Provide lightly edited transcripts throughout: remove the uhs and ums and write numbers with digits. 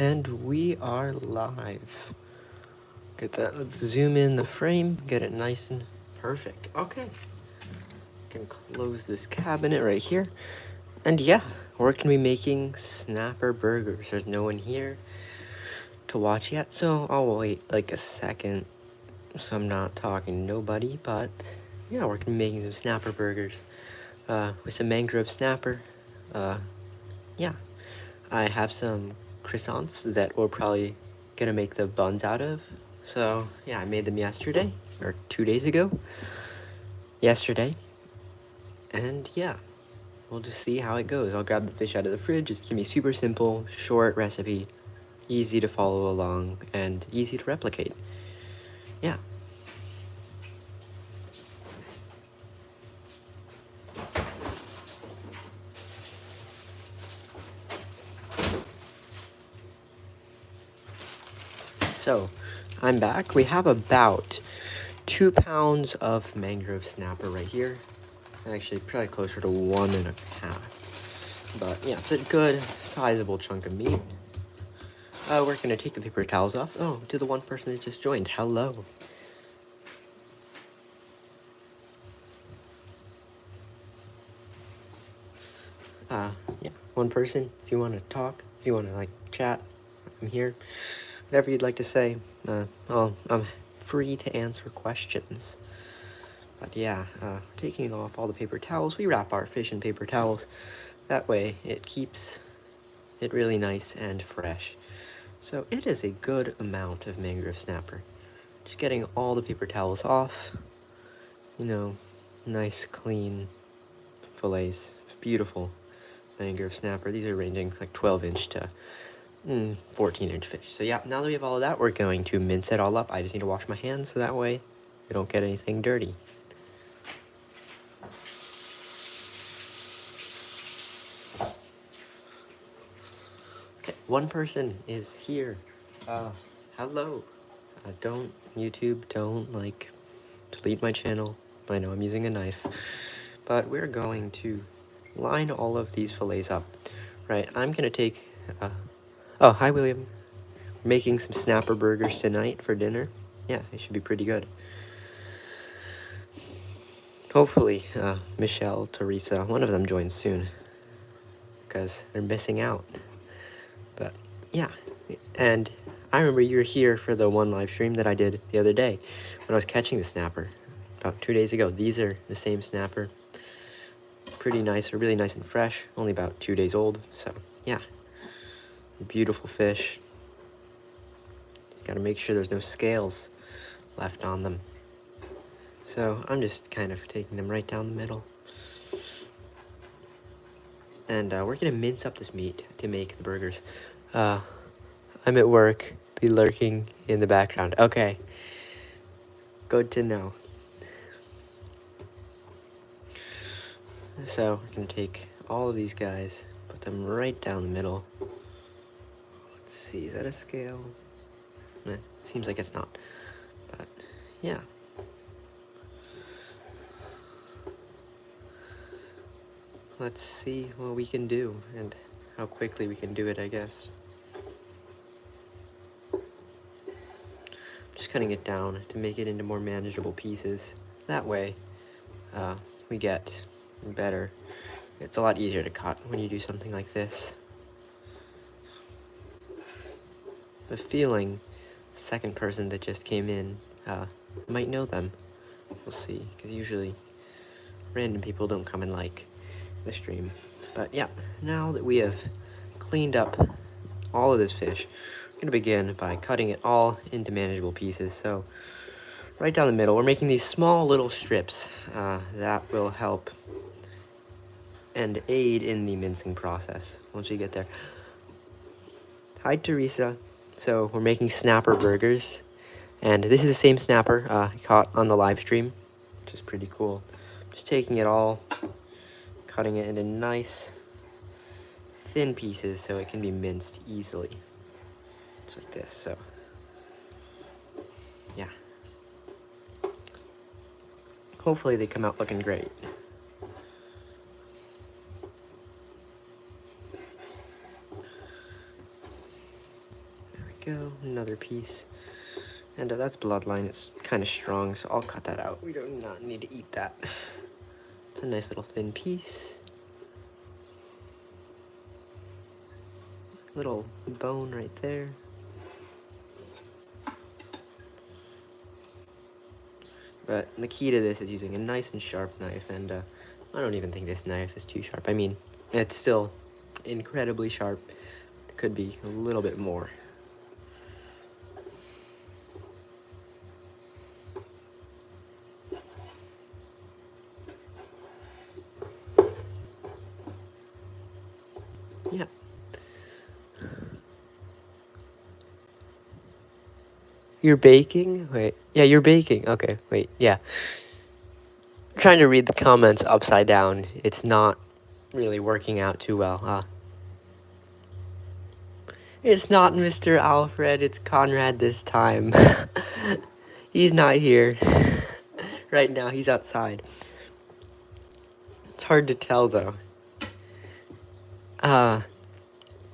And we are live. Get that. Let's zoom in the frame, get it nice and perfect. Okay. Can close this cabinet right here. And yeah, we're gonna be making snapper burgers. There's no one here to watch yet, so I'll wait like a second so I'm not talking to nobody, but yeah, we're gonna be making some snapper burgers with some mangrove snapper. Yeah, I have some croissants that we're probably gonna make the buns out of. So yeah, I made them yesterday, or 2 days ago. Yesterday. And yeah, we'll just see how it goes. I'll grab the fish out of the fridge. It's gonna be super simple, short recipe, easy to follow along, and easy to replicate. Yeah. So, I'm back. We have about 2 pounds of mangrove snapper right here. Actually, probably closer to 1.5. But yeah, it's a good, sizable chunk of meat. We're gonna take the paper towels off. Oh, to the one person that just joined, hello. Yeah, one person, if you want to talk, if you want to, like, chat, I'm here. Whatever you'd like to say, I'm free to answer questions. But yeah, taking off all the paper towels, we wrap our fish in paper towels. That way, it keeps it really nice and fresh. So it is a good amount of mangrove snapper. Just getting all the paper towels off. You know, nice, clean fillets. It's beautiful mangrove snapper. These are ranging like 12-inch to 14-inch fish. So yeah, now that we have all of that, we're going to mince it all up. I just need to wash my hands so that way we don't get anything dirty. Okay, one person is here. Hello. Don't, YouTube, don't, like, delete my channel. I know I'm using a knife. But we're going to line all of these fillets up. Right, I'm gonna take, oh, hi, William. We're making some snapper burgers tonight for dinner. Yeah, they should be pretty good. Hopefully, Michelle, Teresa, one of them joins soon. Because they're missing out. But, yeah. And I remember you were here for the one live stream that I did the other day when I was catching the snapper. About 2 days ago. These are the same snapper. Pretty nice, or really nice and fresh. Only about 2 days old. So, yeah. Beautiful fish. Just gotta make sure there's no scales left on them. So I'm just kind of taking them right down the middle. And we're gonna mince up this meat to make the burgers. I'm at work, be lurking in the background. Okay, good to know. So we're gonna take all of these guys, put them right down the middle. Let's see, is that a scale? Seems like it's not, but yeah. Let's see what we can do and how quickly we can do it, I guess. Just cutting it down to make it into more manageable pieces. That way, we get better. It's a lot easier to cut when you do something like this. The feeling, second person that just came in, might know them. We'll see, because usually random people don't come and like the stream. But yeah, now that we have cleaned up all of this fish, we're gonna begin by cutting it all into manageable pieces. So right down the middle, we're making these small little strips that will help and aid in the mincing process once we get there. Hi, Teresa. So we're making snapper burgers, and this is the same snapper I caught on the live stream, which is pretty cool. Just taking it all, cutting it into nice thin pieces so it can be minced easily. Just like this, so yeah. Hopefully they come out looking great. go, another piece. And that's bloodline, it's kind of strong, so I'll cut that out. We do not need to eat that. It's a nice little thin piece. Little bone right there. But the key to this is using a nice and sharp knife, and I don't even think this knife is too sharp. I mean, it's still incredibly sharp. It could be a little bit more. Yeah. You're baking? Wait. Yeah, you're baking. Okay, wait. Yeah. Trying to read the comments upside down. It's not really working out too well, huh? It's not Mr. Alfred, it's Conrad this time. He's not here. Right now, he's outside. It's hard to tell, though.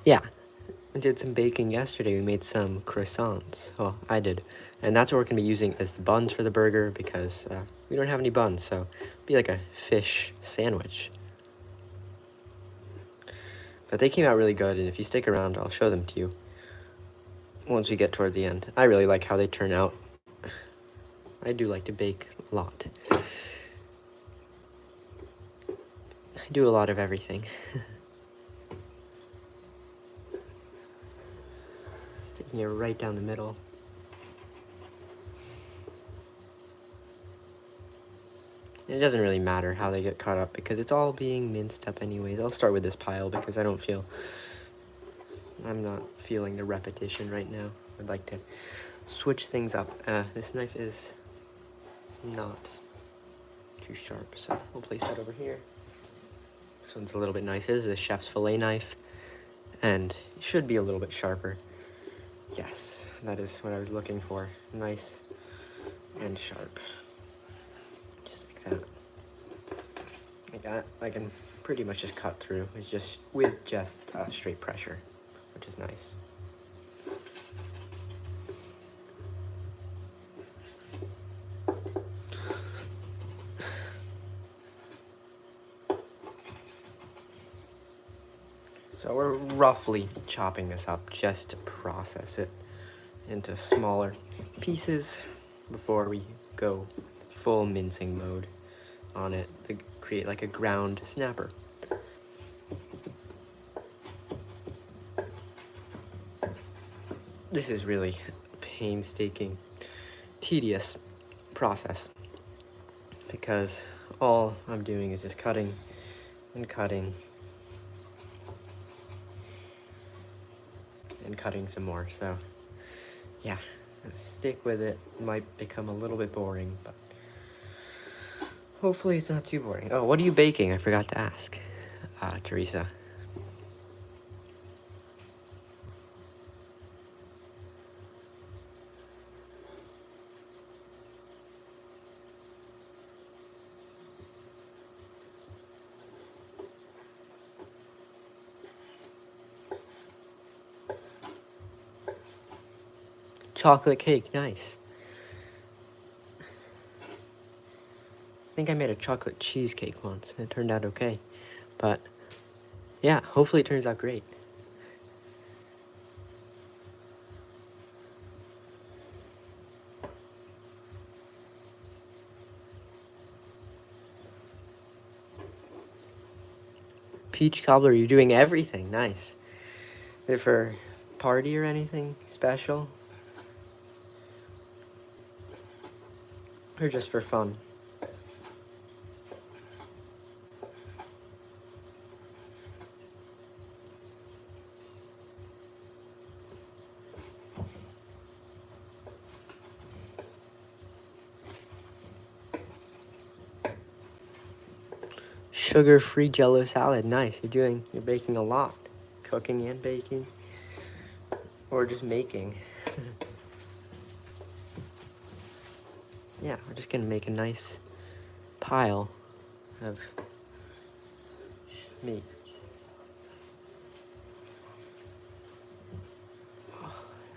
Yeah. I did some baking yesterday. We made some croissants. Well, I did. And that's what we're going to be using as the buns for the burger because we don't have any buns, so it'll be like a fish sandwich. But they came out really good, and if you stick around, I'll show them to you once we get toward the end. I really like how they turn out. I do like to bake a lot. I do a lot of everything. Sticking it right down the middle. It doesn't really matter how they get cut up because it's all being minced up anyways. I'll start with this pile because I'm not feeling the repetition right now. I'd like to switch things up. This knife is not too sharp, so we'll place that over here. This one's a little bit nicer. This is a chef's fillet knife, and it should be a little bit sharper. Yes, that is what I was looking for. Nice and sharp. Just like that. Like that, I can pretty much just cut through. It's just with just straight pressure, which is nice. So we're roughly chopping this up just to process it into smaller pieces before we go full mincing mode on it to create like a ground snapper. This is really a painstaking, tedious process because all I'm doing is just cutting and cutting and cutting some more. So yeah, stick with it. It might become a little bit boring, but hopefully it's not too boring. Oh, what are you baking? I forgot to ask, Teresa. Chocolate cake, nice. I think I made a chocolate cheesecake once, and it turned out okay. But yeah, hopefully it turns out great. Peach cobbler, you're doing everything, nice. Is it for party or anything special? Or just for fun? Sugar-free Jello salad, nice. You're baking a lot. Cooking and baking. Or just making. Yeah, we're just gonna make a nice pile of meat.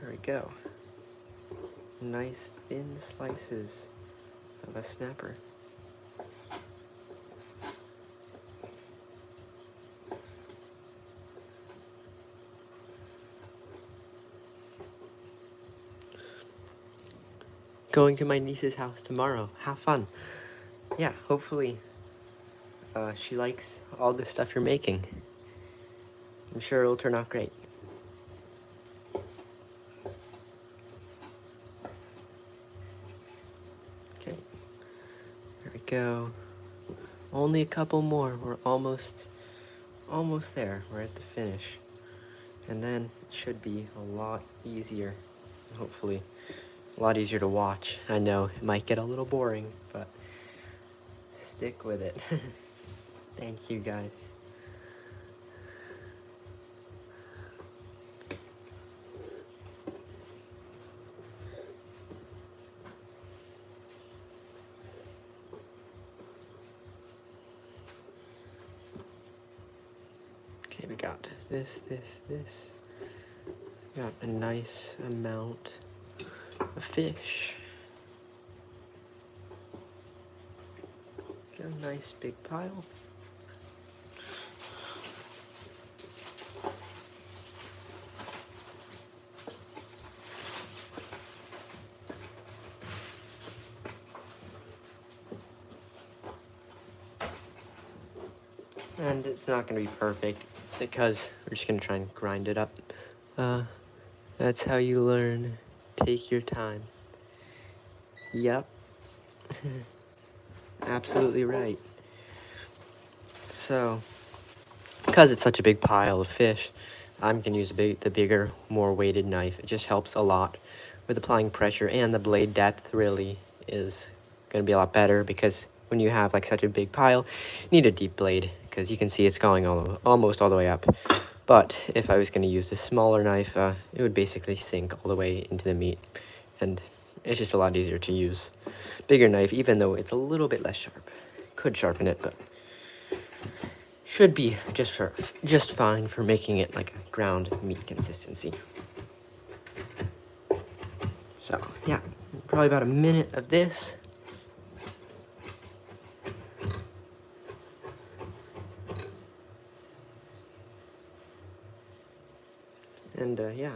There we go. Nice thin slices of a snapper. Going to my niece's house tomorrow. Have fun. Yeah, hopefully she likes all the stuff you're making. I'm sure it'll turn out great. Okay, there we go. Only a couple more. We're almost there. We're at the finish. And then it should be a lot easier, hopefully. A lot easier to watch. I know it might get a little boring, but stick with it. Thank you, guys. Okay, we got this. Got a nice amount of fish. Got a nice big pile. And it's not gonna be perfect because we're just gonna try and grind it up. That's how you learn. Take your time. Yep. Absolutely right. So, because it's such a big pile of fish, I'm gonna use the bigger, more weighted knife. It just helps a lot with applying pressure, and the blade depth really is gonna be a lot better because when you have like such a big pile, you need a deep blade because you can see it's going almost all the way up. But if I was gonna use the smaller knife, it would basically sink all the way into the meat, and it's just a lot easier to use. Bigger knife, even though it's a little bit less sharp. Could sharpen it, but should be just fine for making it like a ground meat consistency. So yeah, probably about a minute of this. And yeah.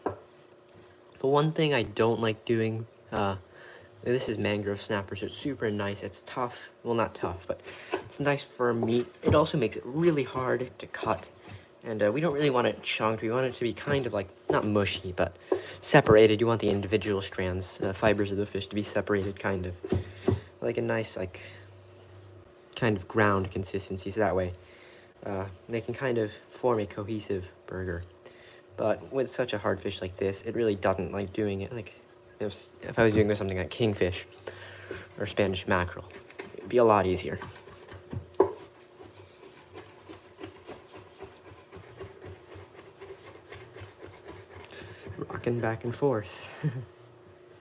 The one thing I don't like doing, this is mangrove snapper, so it's super nice. It's tough. Well, not tough, but it's nice for meat. It also makes it really hard to cut. And we don't really want it chunked. We want it to be kind of like, not mushy, but separated. You want the individual strands, fibers of the fish to be separated, kind of. Like a nice, like, kind of ground consistency. So that way, they can kind of form a cohesive burger. But with such a hard fish like this, it really doesn't like doing it. Like, if I was doing with something like kingfish or Spanish mackerel, it'd be a lot easier. Rocking back and forth.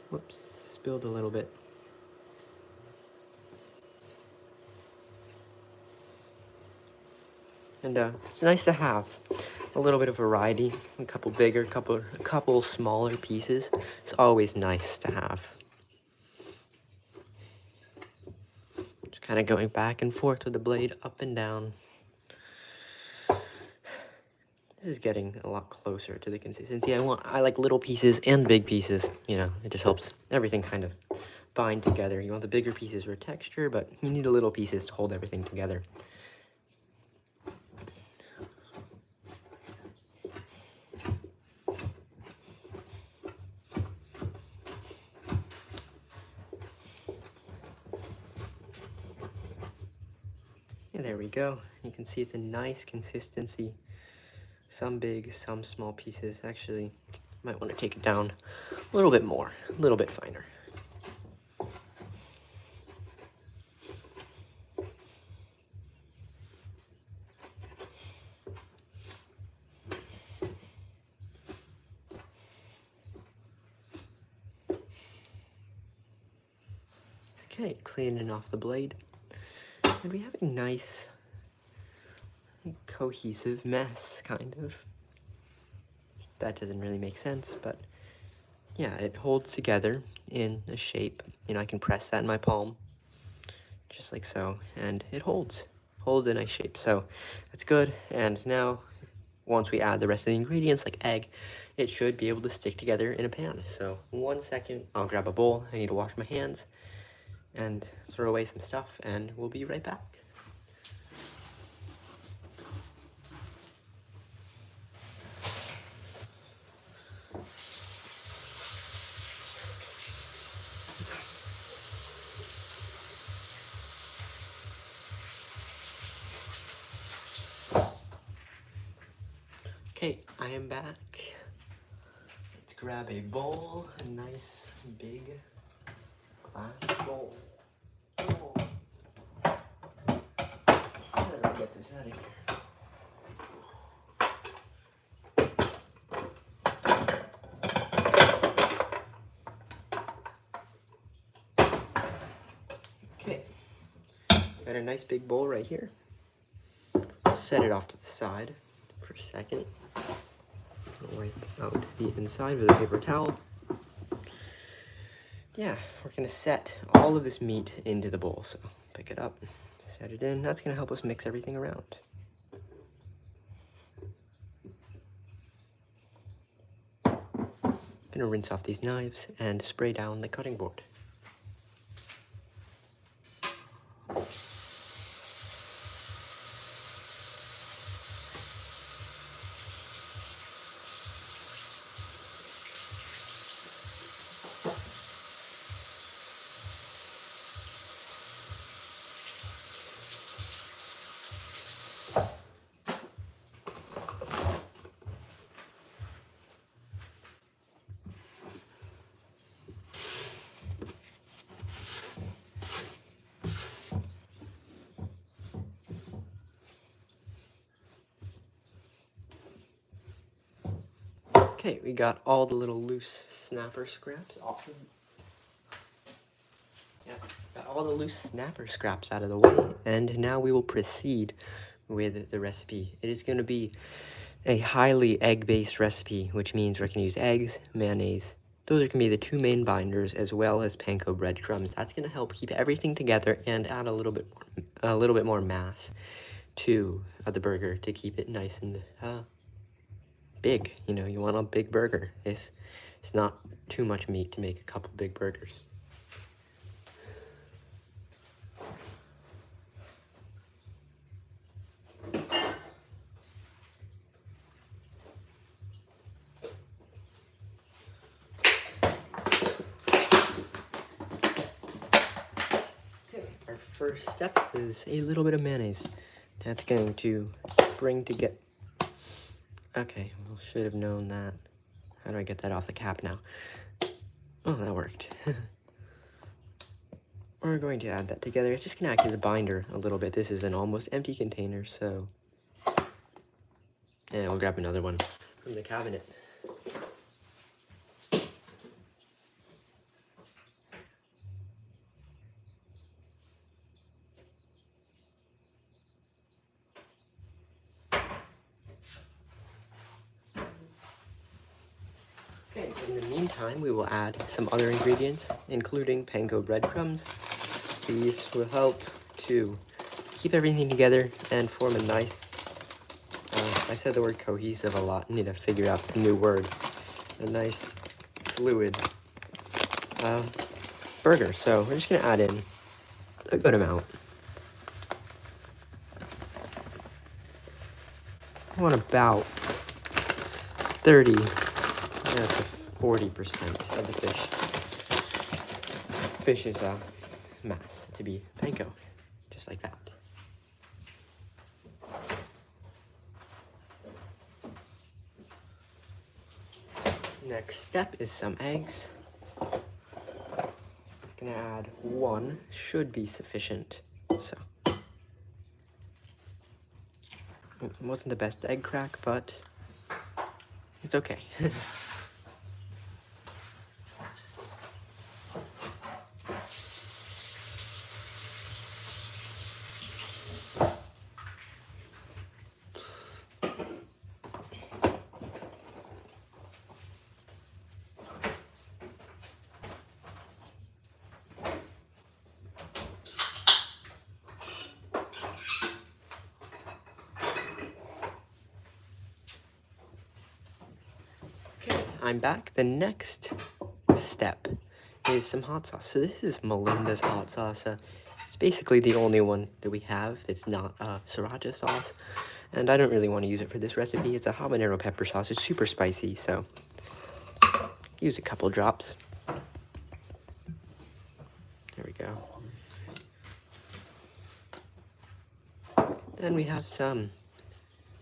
Whoops, spilled a little bit. And it's nice to have a little bit of variety, a couple bigger, a couple smaller pieces. It's always nice to have. Just kind of going back and forth with the blade, up and down. This is getting a lot closer to the consistency I like little pieces and big pieces. You know, it just helps everything kind of bind together. You want the bigger pieces for texture, but you need the little pieces to hold everything together. Yeah, there we go. You can see it's a nice consistency. Some big, some small pieces. Actually, might want to take it down a little bit more, a little bit finer. Okay, cleaning off the blade. And we have a nice, cohesive mess, kind of. that doesn't really make sense, but yeah, it holds together in a shape. You know, I can press that in my palm, just like so, and it holds in a shape. So that's good. And now, once we add the rest of the ingredients, like egg, it should be able to stick together in a pan. So 1 second, I'll grab a bowl. I need to wash my hands and throw away some stuff, and we'll be right back. Okay, I am back. Let's grab a bowl, a nice big glass bowl. Oh. How do I get this out of here? Okay, got a nice big bowl right here. Set it off to the side for a second. Wipe out the inside with a paper towel. Yeah, we're gonna set all of this meat into the bowl. So pick it up, set it in. That's gonna help us mix everything around. Gonna rinse off these knives and spray down the cutting board. Okay, we got all the little loose snapper scraps off of. Yeah, got all the loose snapper scraps out of the way, and now we will proceed with the recipe. It is going to be a highly egg-based recipe, which means we're going to use eggs, mayonnaise. Those are going to be the two main binders, as well as panko breadcrumbs. That's going to help keep everything together and add a little bit more mass to the burger to keep it nice and big. You know, you want a big burger. It's not too much meat to make a couple big burgers. Our first step is a little bit of mayonnaise. That's going to bring to get. Okay, well, should have known that. How do I get that off the cap now? Oh, that worked. We're going to add that together. It's just going to act as a binder a little bit. This is an almost empty container, so. Yeah, we'll grab another one from the cabinet. Okay, in the meantime, we will add some other ingredients, including panko breadcrumbs. These will help to keep everything together and form a nice, I said the word cohesive a lot, I need to figure out the new word, a nice fluid burger. So we're just going to add in a good amount. I want about 30 to 40% of the fish's mass to be panko, just like that. Next step is some eggs. Gonna add one, should be sufficient. So it wasn't the best egg crack, but it's okay. I'm back. The next step is some hot sauce. So this is Melinda's hot sauce. It's basically the only one that we have that's not sriracha sauce. And I don't really want to use it for this recipe. It's a habanero pepper sauce. It's super spicy, so use a couple drops. There we go. Then we have some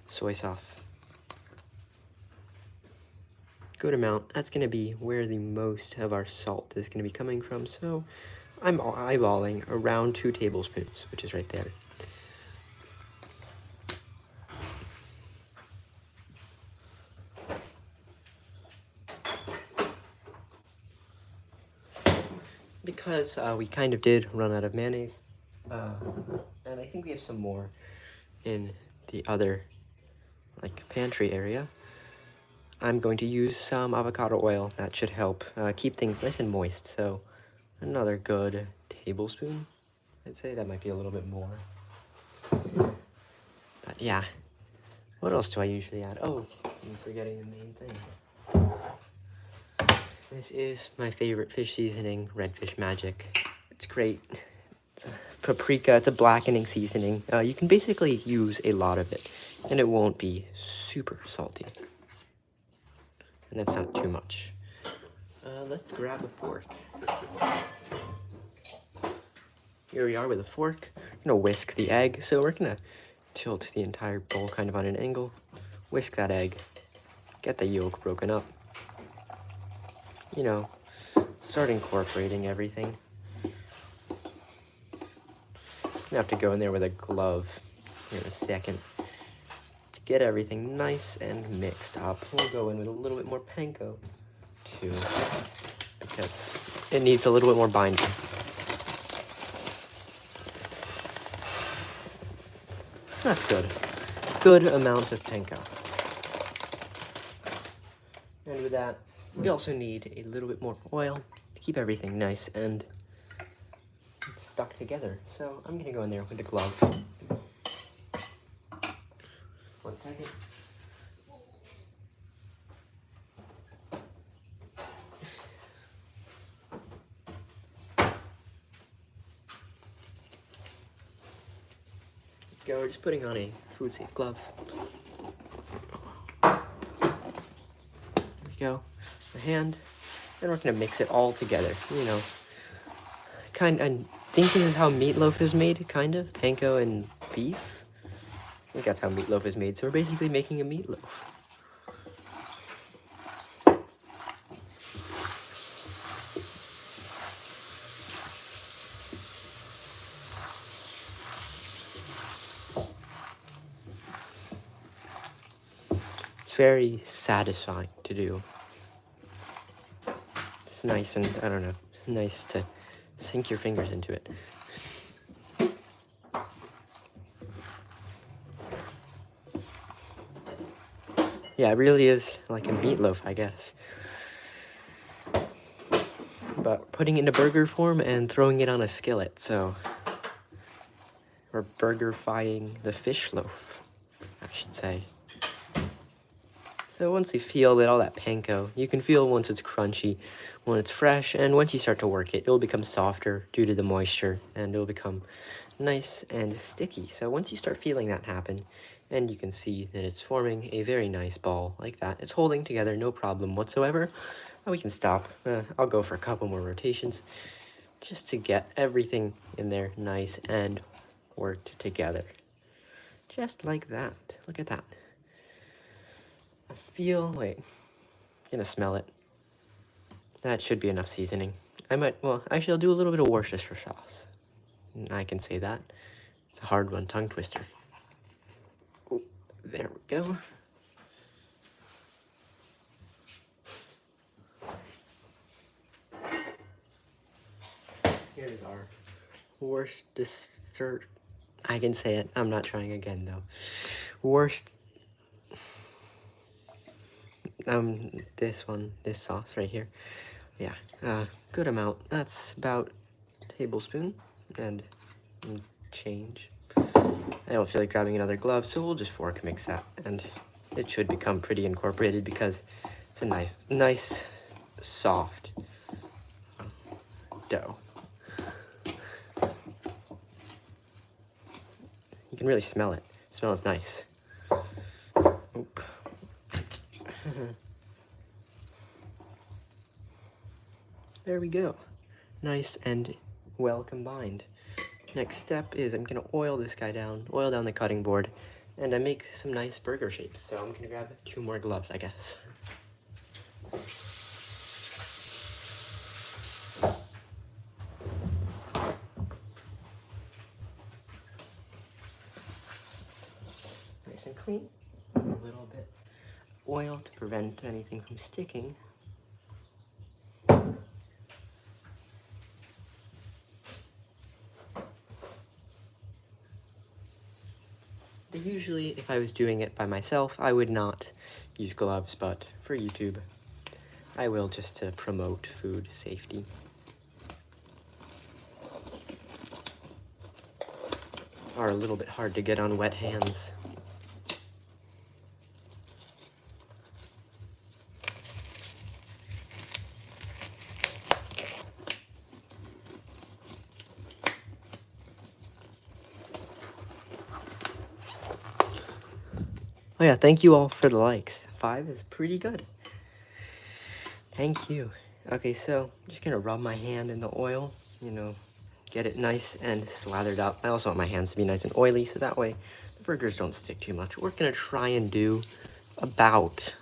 soy sauce. Good amount. That's going to be where the most of our salt is going to be coming from. So I'm eyeballing around 2 tablespoons, which is right there. Because we kind of did run out of mayonnaise, and I think we have some more in the other pantry area, I'm going to use some avocado oil. That should help keep things nice and moist. So another good tablespoon. I'd say that might be a little bit more. But yeah, what else do I usually add? Oh, I'm forgetting the main thing. This is my favorite fish seasoning, Redfish Magic. It's great. It's a paprika, it's a blackening seasoning. You can basically use a lot of it, and it won't be super salty. And that's not too much. Let's grab a fork. Here we are with a fork. I'm gonna whisk the egg. So we're gonna tilt the entire bowl kind of on an angle. Whisk that egg. Get the yolk broken up. You know, start incorporating everything. I'm gonna have to go in there with a glove here in a second to get everything nice and mixed up. We'll go in with a little bit more panko too, because it needs a little bit more binding. That's good. Good amount of panko. And with that, we also need a little bit more oil to keep everything nice and stuck together. So I'm gonna go in there with a glove. 1 second. Go, we're just putting on a food safe glove. There we go. A hand. And we're gonna mix it all together. You know, I think this is how meatloaf is made, kind of. Panko and beef. I think that's how meatloaf is made. So we're basically making a meatloaf. It's very satisfying to do. It's nice and, I don't know, it's nice to sink your fingers into it. Yeah, it really is like a meatloaf, I guess. But putting it in a burger form and throwing it on a skillet, so we're burger-fying the fish loaf, I should say. So once you feel that all that panko, you can feel once it's crunchy, when it's fresh, and once you start to work it, it'll become softer due to the moisture, and it'll become nice and sticky. So once you start feeling that happen, and you can see that it's forming a very nice ball like that, it's holding together, no problem whatsoever, we can stop. I'll go for a couple more rotations, just to get everything in there nice and worked together. Just like that. Look at that. I feel, wait, I'm gonna smell it. That should be enough seasoning. Well, actually I'll do a little bit of Worcestershire sauce. I can say that. It's a hard one, tongue twister. Oh, there we go. Here's our Worcestershire. I can say it. I'm not trying again though. This sauce right here. Yeah, good amount. That's about a tablespoon and change. I don't feel like grabbing another glove, so we'll just fork mix that, and it should become pretty incorporated because it's It's a nice soft dough. You can really smell it. It smells nice. Oop. There we go. Nice and well combined. Next step is I'm gonna oil this guy down, oil down the cutting board, and I make some nice burger shapes. So I'm gonna grab 2 more gloves, I guess. Nice and clean. A little bit of oil to prevent anything from sticking. Usually, if I was doing it by myself, I would not use gloves, but for YouTube, I will, just to promote food safety. Are a little bit hard to get on wet hands. Oh yeah, thank you all for the likes. 5 is pretty good. Thank you. Okay, so I'm just gonna rub my hand in the oil, get it nice and slathered up. I also want my hands to be nice and oily, so that way the burgers don't stick too much. We're gonna try and do about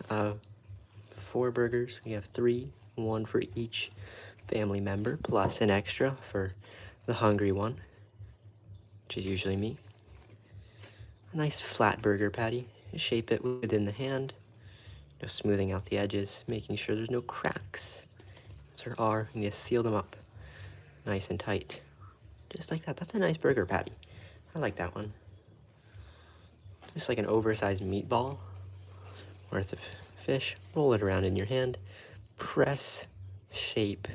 4 burgers. We have 3, 1 for each family member, plus an extra for the hungry one, which is usually me. A nice flat burger patty. Shape it within the hand, smoothing out the edges, making sure there's no cracks. If there are, you just seal them up nice and tight. Just like that. That's a nice burger patty. I like that one. Just like an oversized meatball worth of fish. Roll it around in your hand. Press, shape.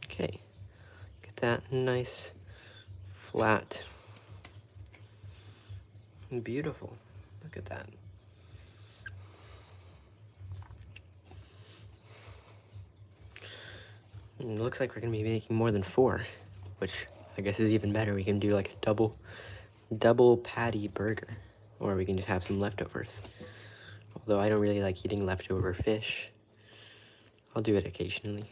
Okay. Get that nice, flat, and beautiful. Look at that. And it looks like we're gonna be making more than 4, which I guess is even better. We can do like a double patty burger, or we can just have some leftovers. Although I don't really like eating leftover fish, I'll do it occasionally.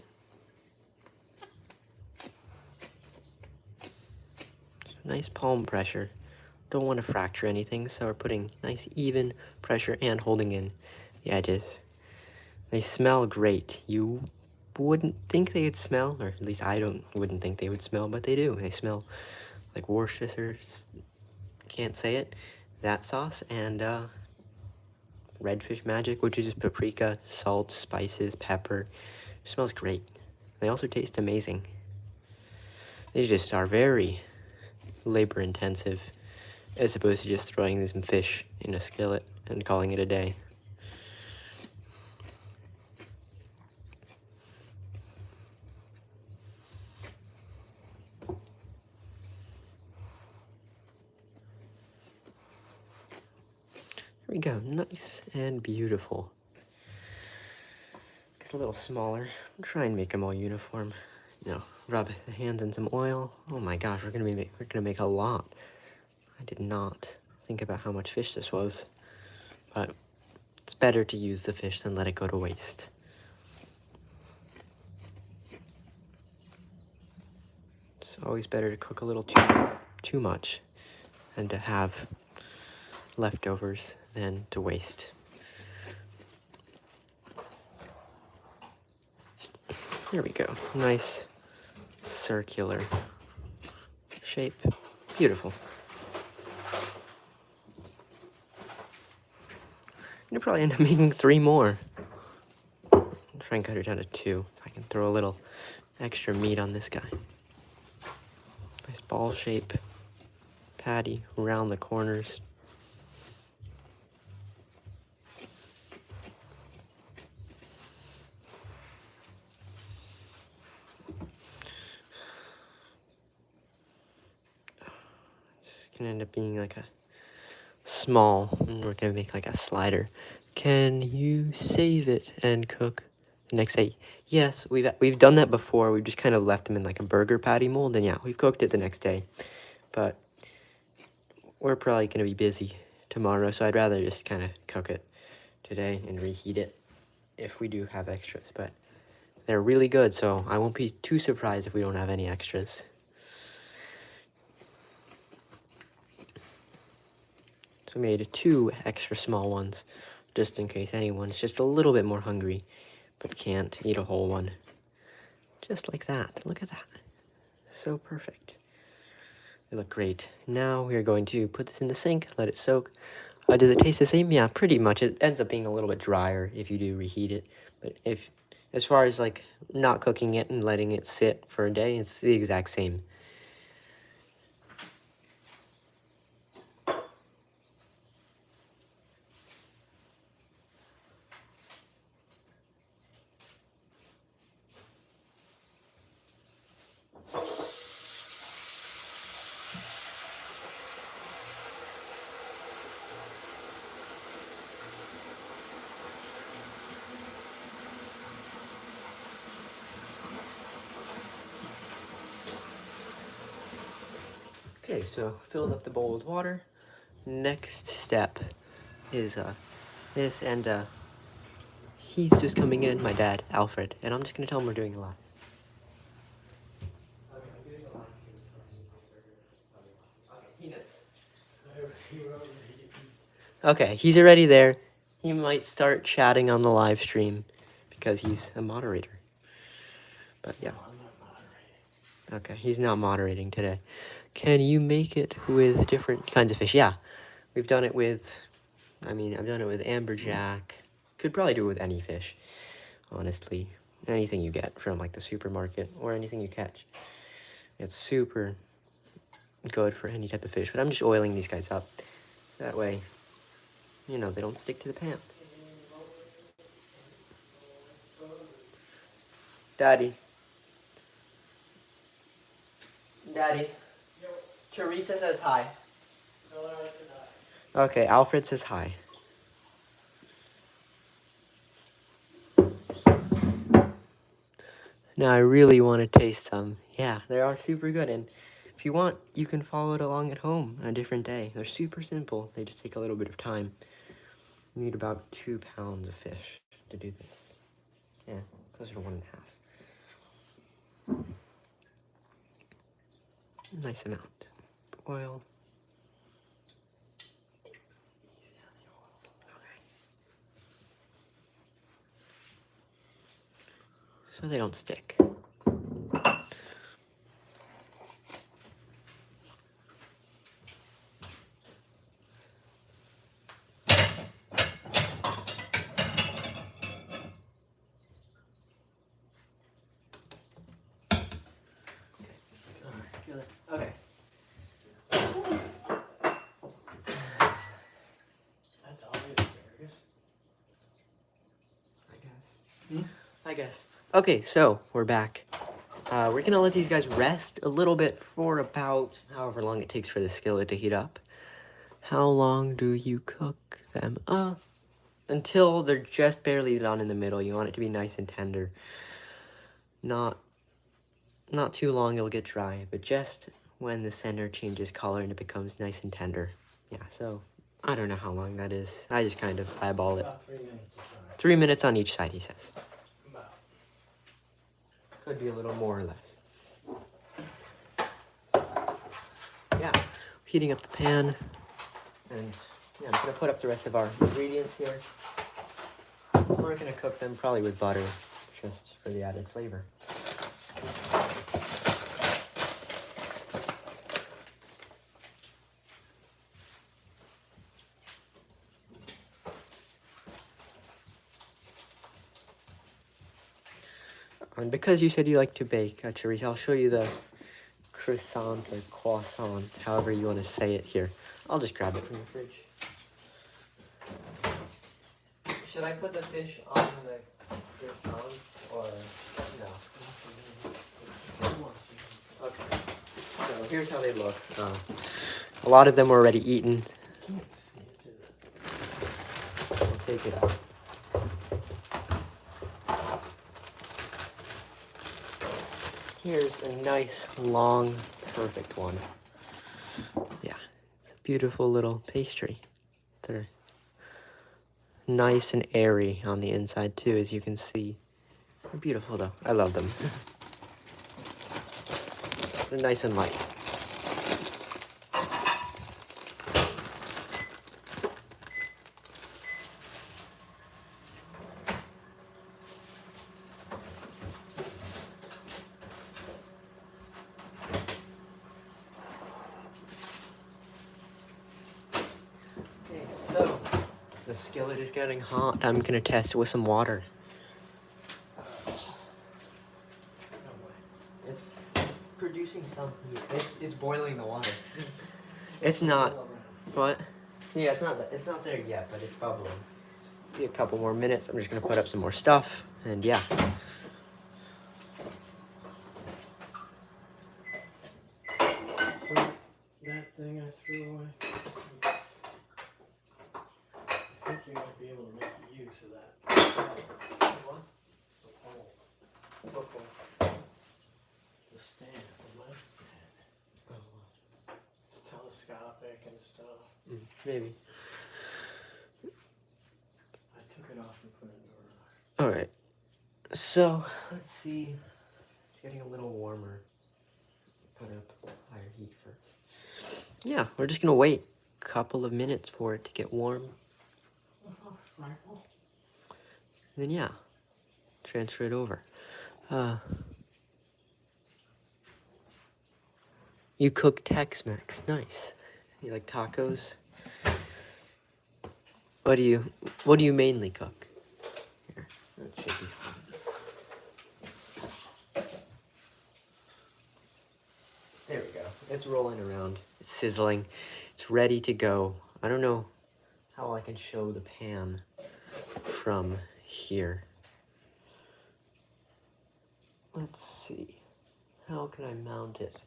So nice palm pressure. Don't want to fracture anything, so we're putting nice even pressure and holding in the edges. They smell great. You wouldn't think they'd smell, or at least wouldn't think they would smell, but they do. They smell like Worcestershire, can't say it, that sauce, and Redfish Magic, which is just paprika, salt, spices, pepper. It smells great. They also taste amazing. They just are very labor intensive, as opposed to just throwing some fish in a skillet and calling it a day. There we go, nice and beautiful. Gets a little smaller. Try and make them all uniform. Rub the hands in some oil. Oh my gosh, we're gonna make a lot. I did not think about how much fish this was, but it's better to use the fish than let it go to waste. It's always better to cook a little too much and to have leftovers than to waste. There we go. Nice circular shape. Beautiful. You'll probably end up making 3 more. I'll try and cut it down to 2. If I can throw a little extra meat on this guy. Nice ball shape patty around the corners. It's gonna end up being like a small, and we're gonna make like a slider. Can you save it and cook the next day? Yes, we've done that before. We've just kind of left them in like a burger patty mold, and yeah, we've cooked it the next day. But we're probably gonna be busy tomorrow, so I'd rather just kind of cook it today and reheat it if we do have extras. But they're really good, so I won't be too surprised if we don't have any extras. So we made 2 extra small ones, just in case anyone's just a little bit more hungry, but can't eat a whole one. Just like that. Look at that. So perfect. They look great. Now we are going to put this in the sink, let it soak. Does it taste the same? Yeah, pretty much. It ends up being a little bit drier if you do reheat it. But as far as like not cooking it and letting it sit for a day, it's the exact same. Okay, so filled up the bowl with water. Next step is this, and he's just coming in, my dad, Alfred, and I'm just gonna tell him we're doing a live. Okay, he's already there. He might start chatting on the live stream because he's a moderator. But yeah. Okay, he's not moderating today. Can you make it with different kinds of fish? Yeah, we've done it with, I've done it with amberjack. Could probably do it with any fish, honestly. Anything you get from like the supermarket or anything you catch. It's super good for any type of fish, but I'm just oiling these guys up. That way, they don't stick to the pan. Daddy. Daddy. Teresa says hi. Okay, Alfred says hi. Now I really want to taste some. Yeah, they are super good, and if you want, you can follow it along at home on a different day. They're super simple. They just take a little bit of time. You need about 2 pounds of fish to do this. Yeah, closer to 1.5. Nice amount of oil. So they don't stick. Okay. That's obvious asparagus. I guess. Okay, so we're back. We're gonna let these guys rest a little bit for about however long it takes for the skillet to heat up. How long do you cook them? Until they're just barely done in the middle. You want it to be nice and tender. Not too long, it'll get dry, but just when the center changes color and it becomes nice and tender. Yeah, so I don't know how long that is. I just kind of eyeball it. About 3 minutes or so. 3 minutes on each side, he says. About. Could be a little more or less. Yeah, heating up the pan. And yeah, I'm gonna put up the rest of our ingredients here. We're gonna cook them probably with butter, just for the added flavor. And because you said you like to bake, Teresa, I'll show you the croissant or croissant, however you want to say it here. I'll just grab it from the fridge. Should I put the fish on the croissant or no? Okay. So here's how they look. A lot of them were already eaten. take it out. Here's a nice, long, perfect one. Yeah, it's a beautiful little pastry. They're nice and airy on the inside too, as you can see. They're beautiful though. I love them. They're nice and light. Okay, so the skillet is getting hot. I'm gonna test it with some water. No way. It's producing some heat. It's boiling the water. It's not. What? Yeah, it's not there yet, but it's bubbling. Be a couple more minutes. I'm just gonna put up some more stuff, and yeah. So that thing I threw away, I think you might be able to make use of that. What? The pole. The stand, the light stand. It's telescopic and stuff. Maybe. I took it off and put it in the garage. Alright. So, let's see. It's getting a little warmer. Put up higher heat first. Yeah, we're just gonna wait a couple of minutes for it to get warm. Rifle? And then, yeah, transfer it over. You cook Tex-Mex. Nice. You like tacos? What do you mainly cook? Here, that should be hot. There we go. It's rolling around. It's sizzling. It's ready to go. I don't know how I can show the pan from here. Let's see. How can I mount it?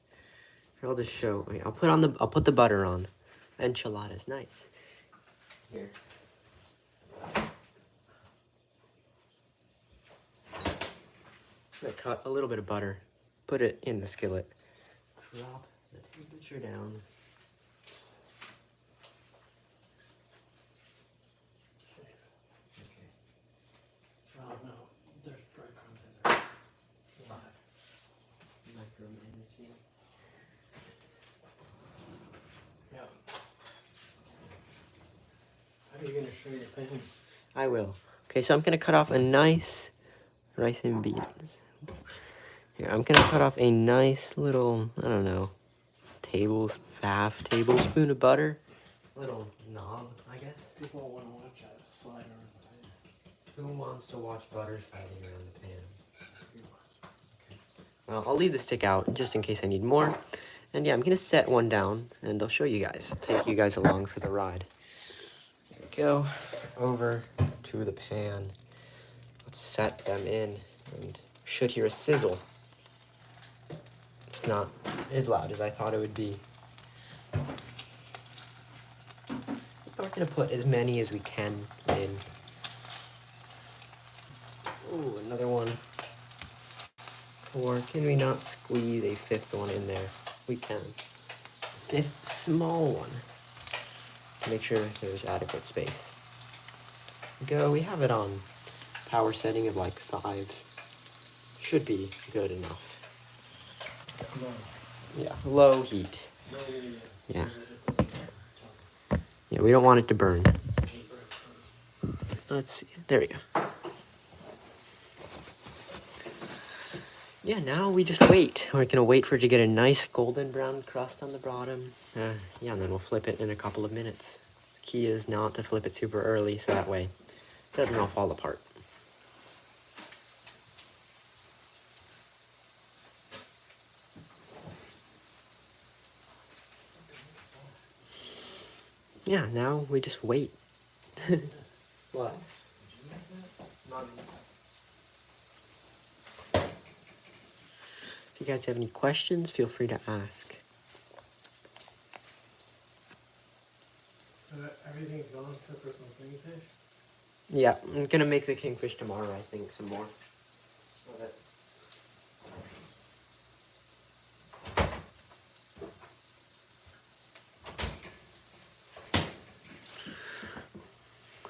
Here, I'll just show. Wait, I'll put the butter on. Enchiladas, nice. Here. I'm gonna cut a little bit of butter, put it in the skillet, drop the temperature down. 6. Okay. Oh no, there's breadcrumbs in there. 5. Micromanaging. Yeah. How are you gonna show your pan? I will. Okay, so I'm gonna cut off a nice rice and beans. Here, I'm gonna cut off a nice little, I don't know, half tablespoon of butter. Little knob, I guess. People want to watch that slide around the pan. Who wants to watch butter sliding around the pan? Okay. Well, I'll leave the stick out just in case I need more. And yeah, I'm gonna set one down and I'll show you guys. Take you guys along for the ride. There we go. Over to the pan. Let's set them in and should hear a sizzle. It's not as loud as I thought it would be. We're gonna put as many as we can in. Ooh, another one. Or can we not squeeze a fifth one in there? We can. Fifth small one. To make sure there's adequate space. Go, we have it on power setting of like 5. Should be good enough. No. Yeah, low heat. No, Yeah. Yeah, we don't want it to burn. Let's see. There we go. Yeah, now we just wait. We're gonna wait for it to get a nice golden brown crust on the bottom. Yeah, and then we'll flip it in a couple of minutes. The key is not to flip it super early, so that way it doesn't all fall apart. Yeah, now we just wait. What? If you guys have any questions, feel free to ask. Everything's gone except for some clean fish? Yeah, I'm gonna make the kingfish tomorrow, I think, some more of it.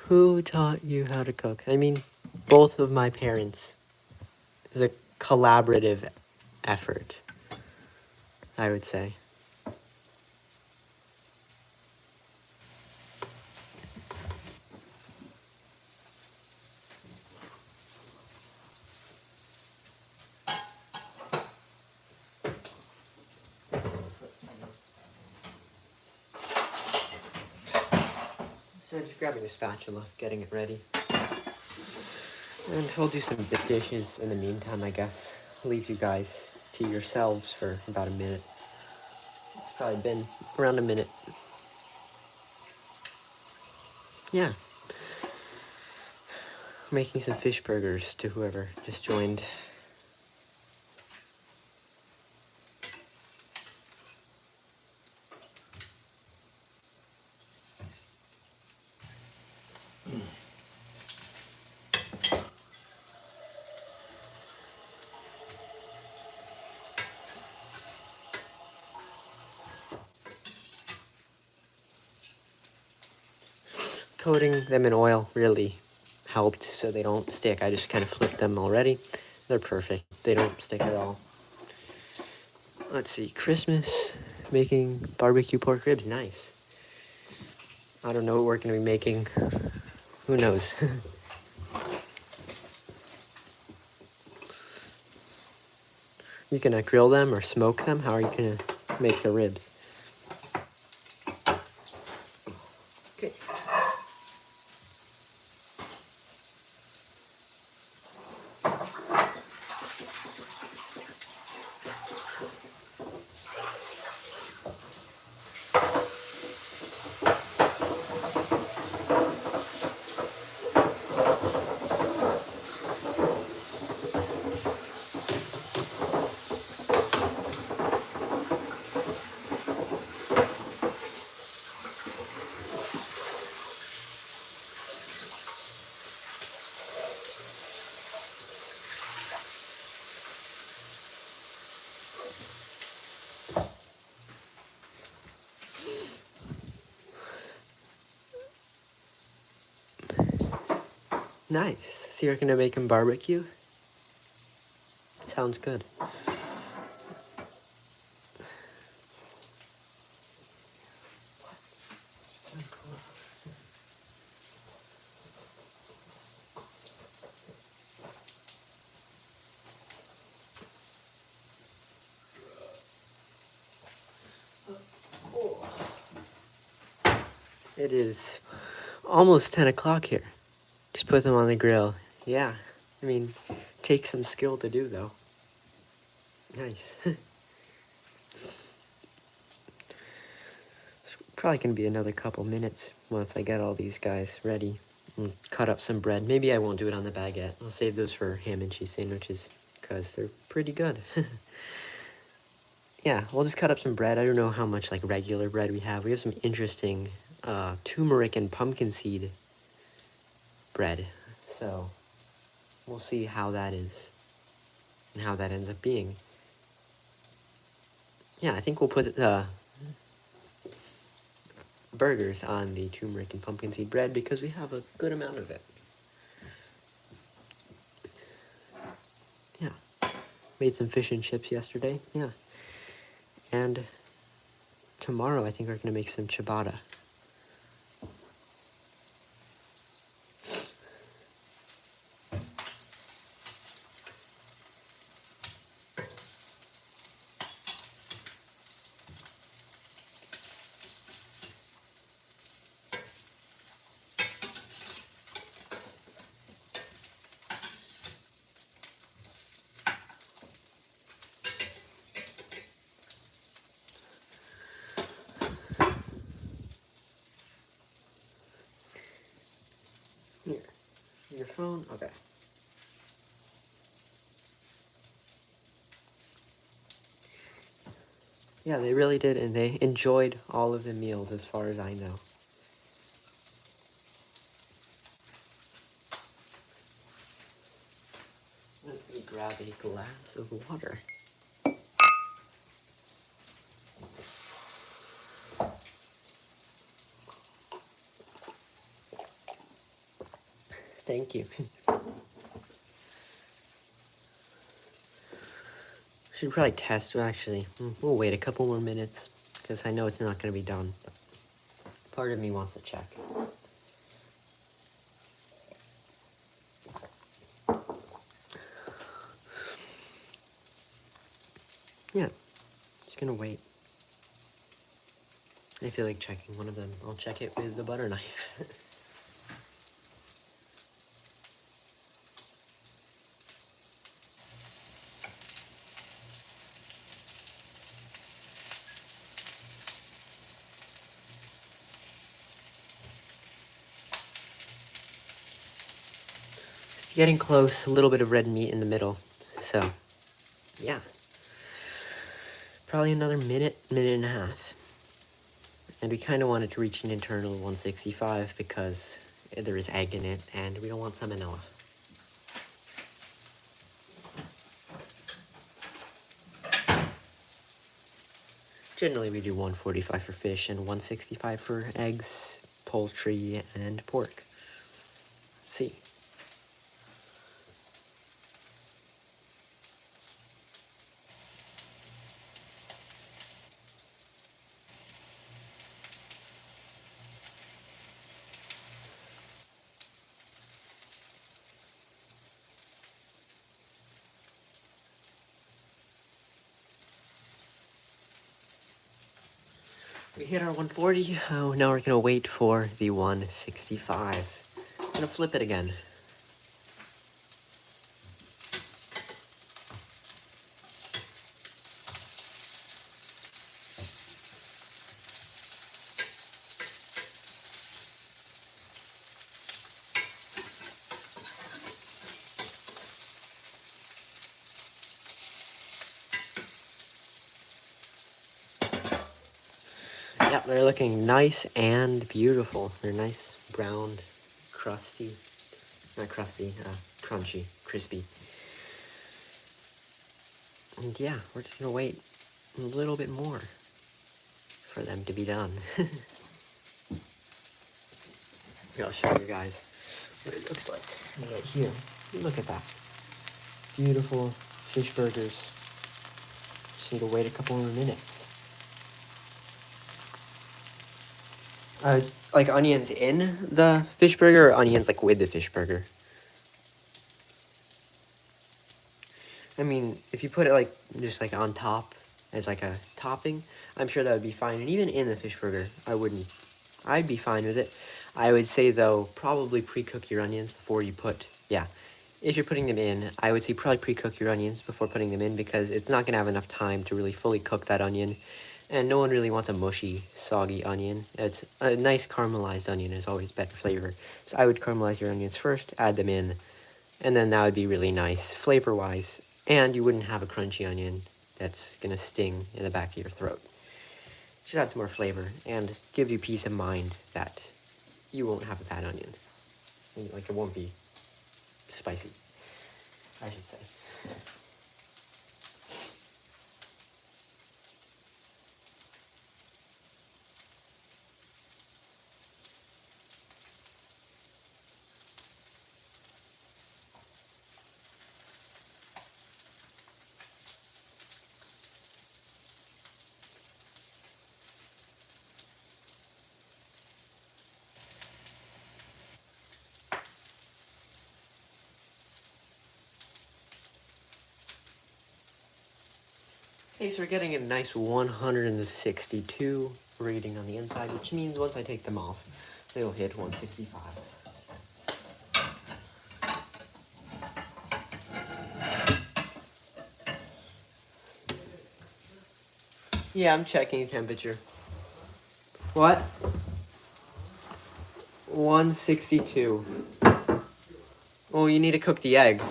Who taught you how to cook? I mean, both of my parents. It's a collaborative effort, I would say. So just grabbing a spatula, getting it ready. And we'll do some dishes in the meantime, I guess. I'll leave you guys to yourselves for about a minute. It's probably been around a minute. Yeah. Making some fish burgers to whoever just joined. Coating them in oil really helped so they don't stick. I just kind of flipped them already. They're perfect. They don't stick at all. Let's see, Christmas, making barbecue pork ribs, nice. I don't know what we're gonna be making. Who knows? You gonna grill them or smoke them? How are you gonna make the ribs? Okay. Nice. So you're gonna make them barbecue? Sounds good. It is almost 10 o'clock here. Just put them on the grill. Yeah. I mean, takes some skill to do though. Nice. Probably gonna be another couple minutes once I get all these guys ready and cut up some bread. Maybe I won't do it on the baguette. I'll save those for ham and cheese sandwiches because they're pretty good. Yeah, we'll just cut up some bread. I don't know how much like regular bread we have. We have some interesting turmeric and pumpkin seed bread. So we'll see how that is and how that ends up being. Yeah, I think we'll put burgers on the turmeric and pumpkin seed bread because we have a good amount of it. Yeah. Made some fish and chips yesterday. Yeah. And tomorrow I think we're going to make some ciabatta. Here. Your phone? Okay. Yeah, they really did, and they enjoyed all of the meals as far as I know. grab a glass of water. Thank you. Should probably test. Well, actually, we'll wait a couple more minutes because I know it's not going to be done. But part of me wants to check. Yeah, just gonna wait. I feel like checking one of them. I'll check it with the butter knife. Getting close, a little bit of red meat in the middle. So, yeah. Probably another minute, minute and a half. And we kind of want it to reach an internal 165 because there is egg in it and we don't want salmonella. Generally we do 145 for fish and 165 for eggs, poultry, and pork. Let's see. We hit our 140. Oh, now we're gonna wait for the 165. I'm gonna flip it again. Yeah, they're looking nice and beautiful. They're nice, brown, crusty, not crusty, crunchy, crispy. And yeah, we're just gonna wait a little bit more for them to be done. Here, I'll show you guys what it looks like right here. Look at that. Beautiful fish burgers. Just need to wait a couple more minutes. Like onions in the fish burger or onions like with the fish burger? I mean, if you put it like just like on top as like a topping, I'm sure that would be fine. And even in the fish burger, I'd be fine with it. I would say though, probably pre-cook your onions before you put, yeah. If you're putting them in, I would say probably pre-cook your onions before putting them in because it's not gonna have enough time to really fully cook that onion. And no one really wants a mushy, soggy onion. It's a nice caramelized onion is always better flavor. So I would caramelize your onions first, add them in, and then that would be really nice flavor-wise. And you wouldn't have a crunchy onion that's gonna sting in the back of your throat. Just adds more flavor and gives you peace of mind that you won't have a bad onion. Like it won't be spicy, I should say. Okay, so we're getting a nice 162 rating on the inside, which means once I take them off, they'll hit 165. Yeah, I'm checking temperature. What? 162. Oh, you need to cook the egg.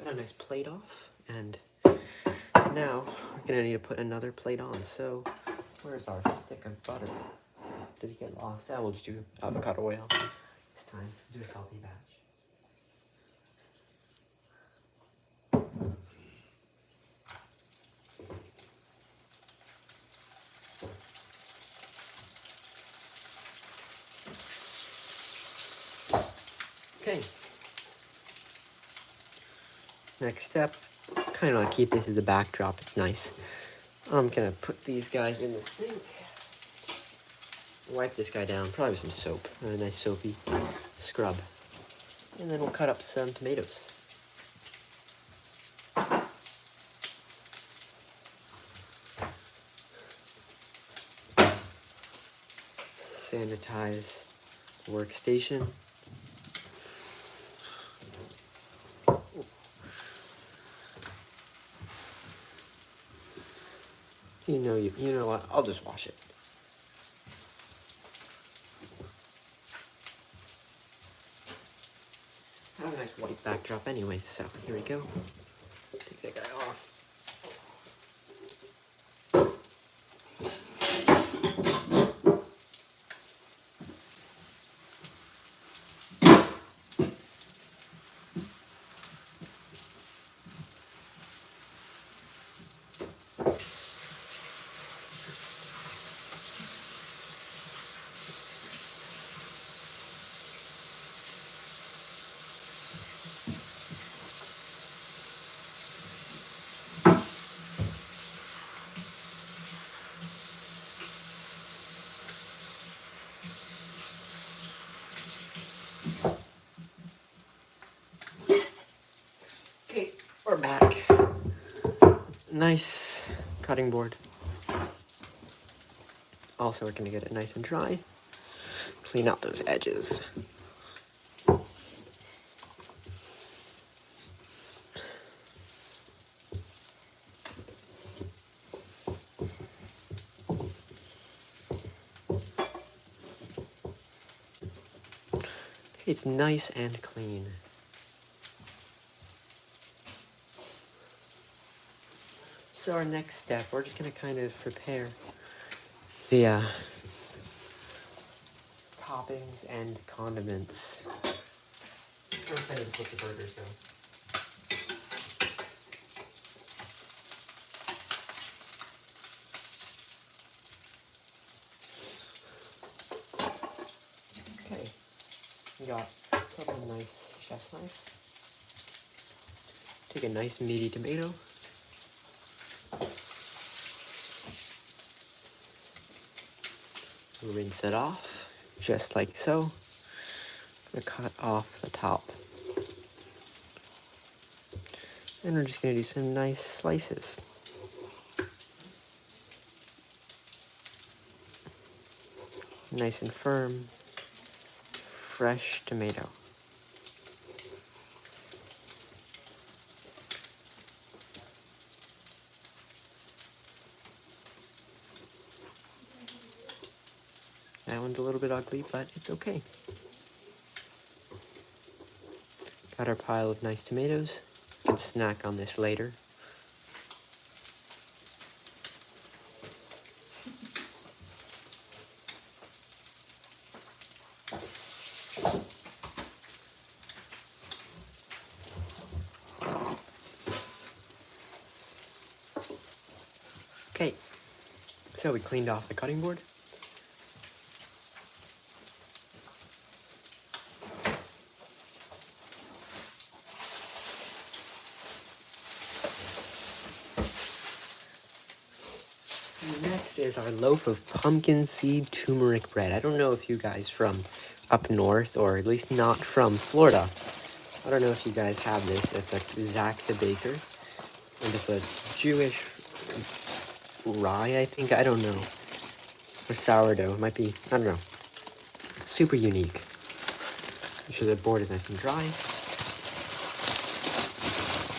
got a nice plate off, and now we're gonna need to put another plate on. So where's our stick of butter? Did it get lost? We'll just do avocado oil this time. Do a healthy batch. Okay. Next step, kind of want to keep this as a backdrop. It's nice. I'm gonna put these guys in the sink. Wipe this guy down, probably with some soap, a nice soapy scrub. And then we'll cut up some tomatoes. Sanitize the workstation. You know what? I'll just wash it. I have a nice white backdrop anyway, so here we go. Take that guy off. Okay, we're back. Nice cutting board. Also, we're gonna get it nice and dry. Clean out those edges. It's nice and clean. So our next step, we're just gonna kind of prepare the toppings and condiments. I'm excited to cook the burgers though. Okay, we got a nice chef's knife. Take a nice meaty tomato. Rinse it off, just like so. Gonna cut off the top. And we're just gonna do some nice slices. Nice and firm, fresh tomato. That one's a little bit ugly, but it's okay. Got our pile of nice tomatoes. We can snack on this later. Okay, so we cleaned off the cutting board. Next is our loaf of pumpkin seed turmeric bread. I don't know if you guys from up north, or at least not from Florida. I don't know if you guys have this. It's like Zach the Baker. And it's a Jewish rye, I think. I don't know. Or sourdough. It might be. I don't know. Super unique. Make sure the board is nice and dry.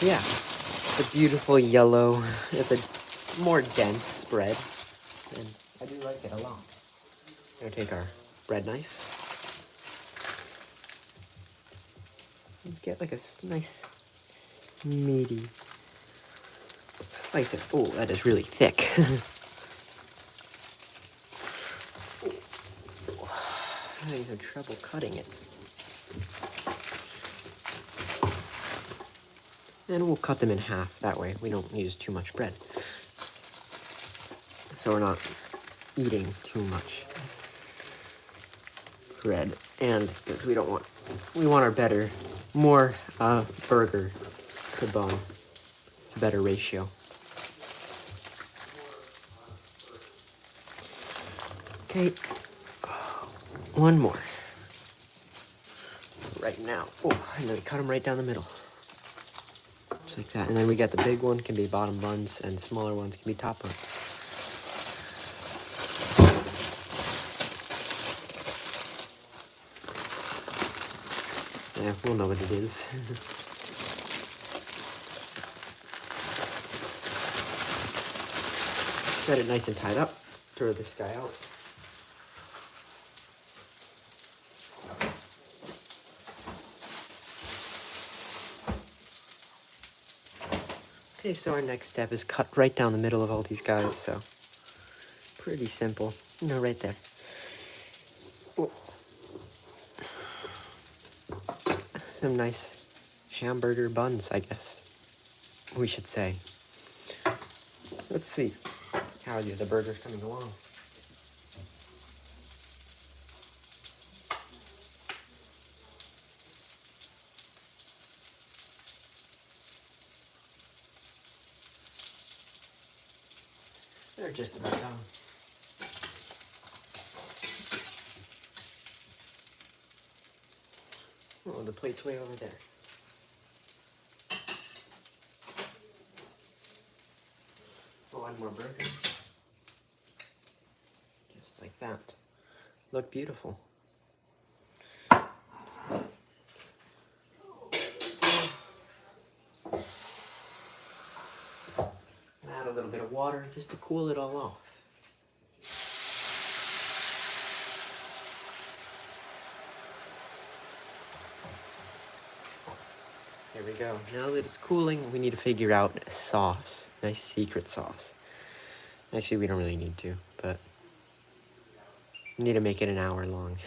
Yeah. It's a beautiful yellow. It's a more dense spread. And I do like it a lot. We're gonna take our bread knife. Get like a nice meaty slice of, oh, that is really thick. I'm having trouble cutting it. And we'll cut them in half, that way we don't use too much bread. So we're not eating too much bread, and because we want our better, more burger to bone. It's a better ratio. Okay, one more. Right now. Oh, and then we cut them right down the middle. Just like that. And then we got the big one, can be bottom buns, and smaller ones can be top buns. Yeah, we'll know what it is. Got it nice and tied up. Throw this guy out. Okay, so our next step is cut right down the middle of all these guys, so pretty simple. Right there. Oh. Some nice hamburger buns, I guess we should say. Let's see how the burger's coming along. They're just about done. Oh, the plate's way over there. One more burger. Just like that. Look beautiful. Add a little bit of water just to cool it all off. There we go. Now that it's cooling, we need to figure out a sauce. Nice secret sauce. Actually, we don't really need to, but we need to make it an hour long.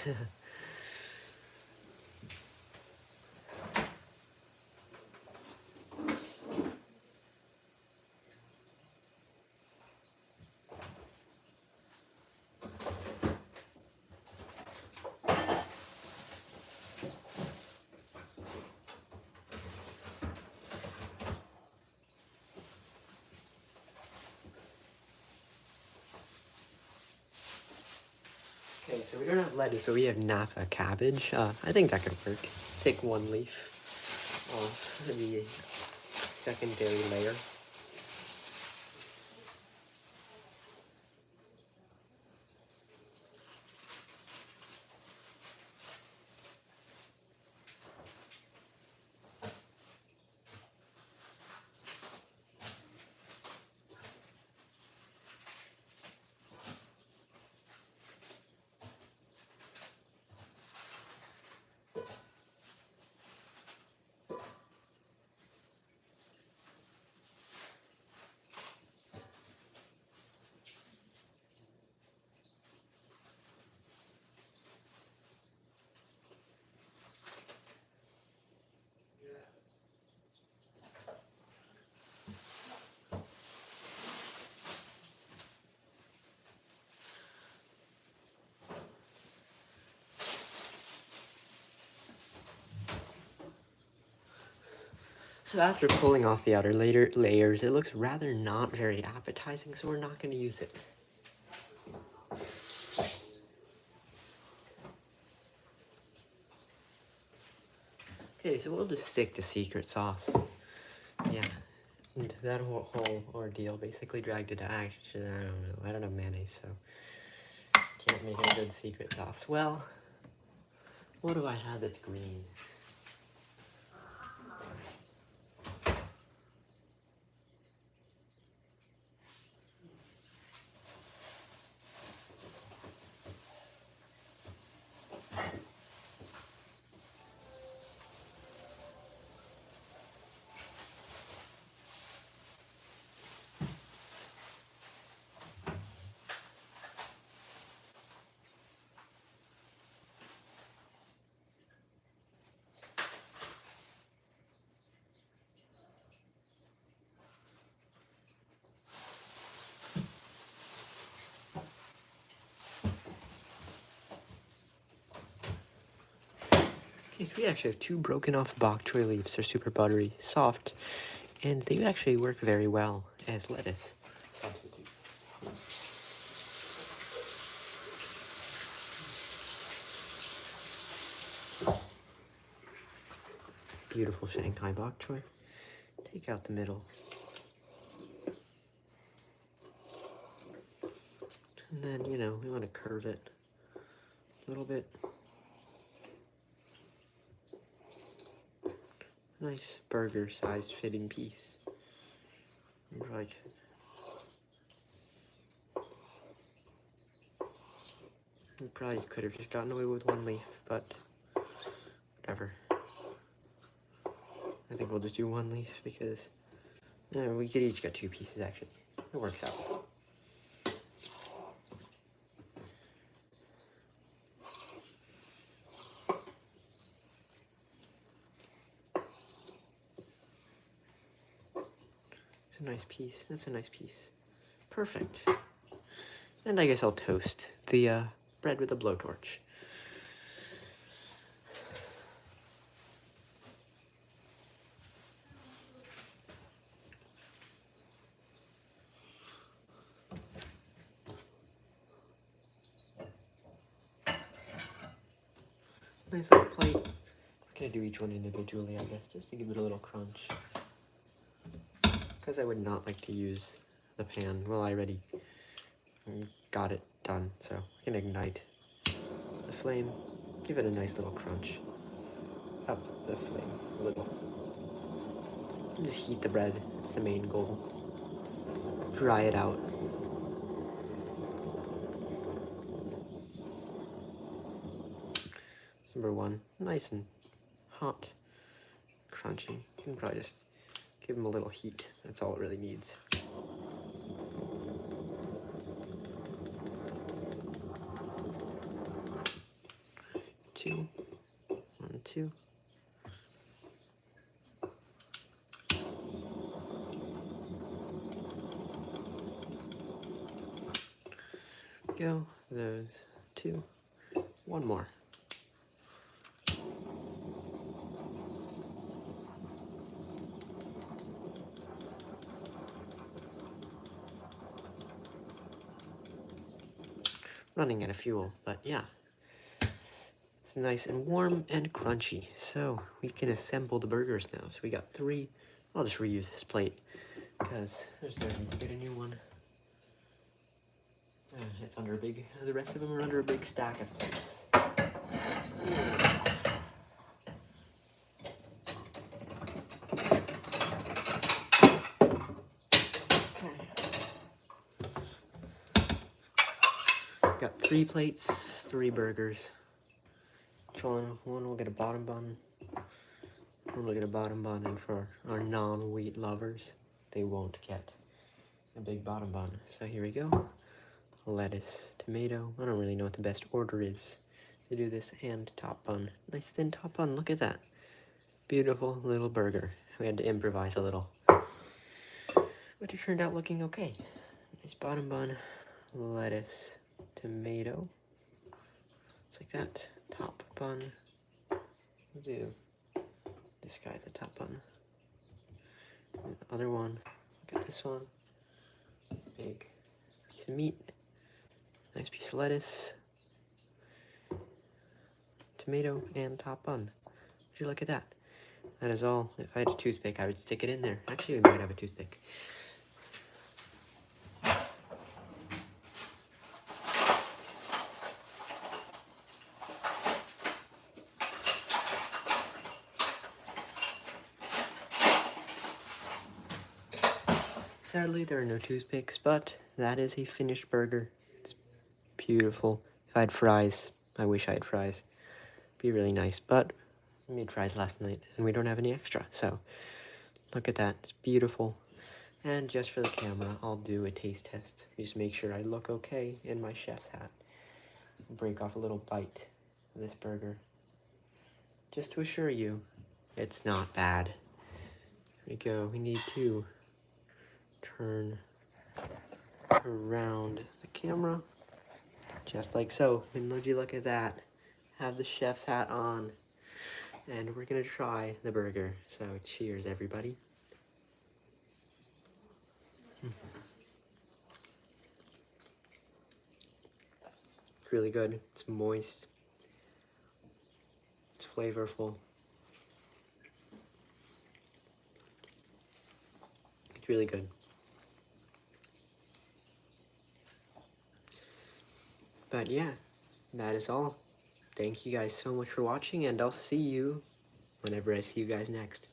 Okay, so we don't have lettuce, but we have Napa cabbage. I think that could work. Take one leaf off the secondary layer. So after pulling off the outer layers, it looks rather not very appetizing, so we're not going to use it. Okay, so we'll just stick to secret sauce. Yeah, and that whole ordeal basically dragged it to action. I don't know mayonnaise, so can't make a good secret sauce. Well, what do I have that's green? Okay, so we actually have 2 broken off bok choy leaves. They're super buttery, soft, and they actually work very well as lettuce substitutes. Beautiful Shanghai bok choy. Take out the middle. And then, you know, we want to curve it a little bit. Nice burger-sized fitting piece. Like, we probably could have just gotten away with 1 leaf, but whatever. I think we'll just do 1 leaf because we could each get 2 pieces actually. It works out. It's a nice piece. That's a nice piece. Perfect. And I guess I'll toast the bread with a blowtorch. Nice little plate. I'm gonna do each one individually, I guess, just to give it a little crunch. Because I would not like to use the pan. Well, I already got it done, so I can ignite the flame, give it a nice little crunch. Up the flame a little. And just heat the bread, it's the main goal. Dry it out. Number 1, nice and hot, crunchy. You can probably just give them a little heat. That's all it really needs. Two, 1, 2. Go. Those 2. 1 more. Running out of fuel, but yeah. It's nice and warm and crunchy. So we can assemble the burgers now. So we got 3. I'll just reuse this plate because there's no need to get a new one. It's under a big, the rest of them are under a big stack of plates. Got 3 plates, 3 burgers. One will get a bottom bun. One will get a bottom bun, and for our non-wheat lovers, they won't get a big bottom bun. So here we go. Lettuce, tomato. I don't really know what the best order is to do this, and top bun. Nice thin top bun, look at that. Beautiful little burger. We had to improvise a little. But it turned out looking okay. Nice bottom bun, lettuce, tomato. Just like that. Top bun. We'll do this guy's the top bun. And the other one, look at this one. Big piece of meat. Nice piece of lettuce. Tomato and top bun. Would you look at that? That is all. If I had a toothpick, I would stick it in there. Actually, we might have a toothpick. Sadly, there are no toothpicks, but that is a finished burger. It's beautiful. If I had fries, I wish I had fries. Be really nice, but I made fries last night, and we don't have any extra, so look at that. It's beautiful. And just for the camera, I'll do a taste test. Just make sure I look okay in my chef's hat. Break off a little bite of this burger. Just to assure you, it's not bad. Here we go. We need to turn around the camera, just like so. And would you look at that? Have the chef's hat on. and we're gonna try the burger. So cheers, everybody. It's really good. It's moist. It's flavorful. It's really good. But yeah, that is all. Thank you guys so much for watching, and I'll see you whenever I see you guys next.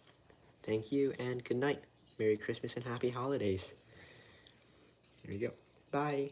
Thank you, and good night. Merry Christmas and Happy Holidays. Here we go. Bye.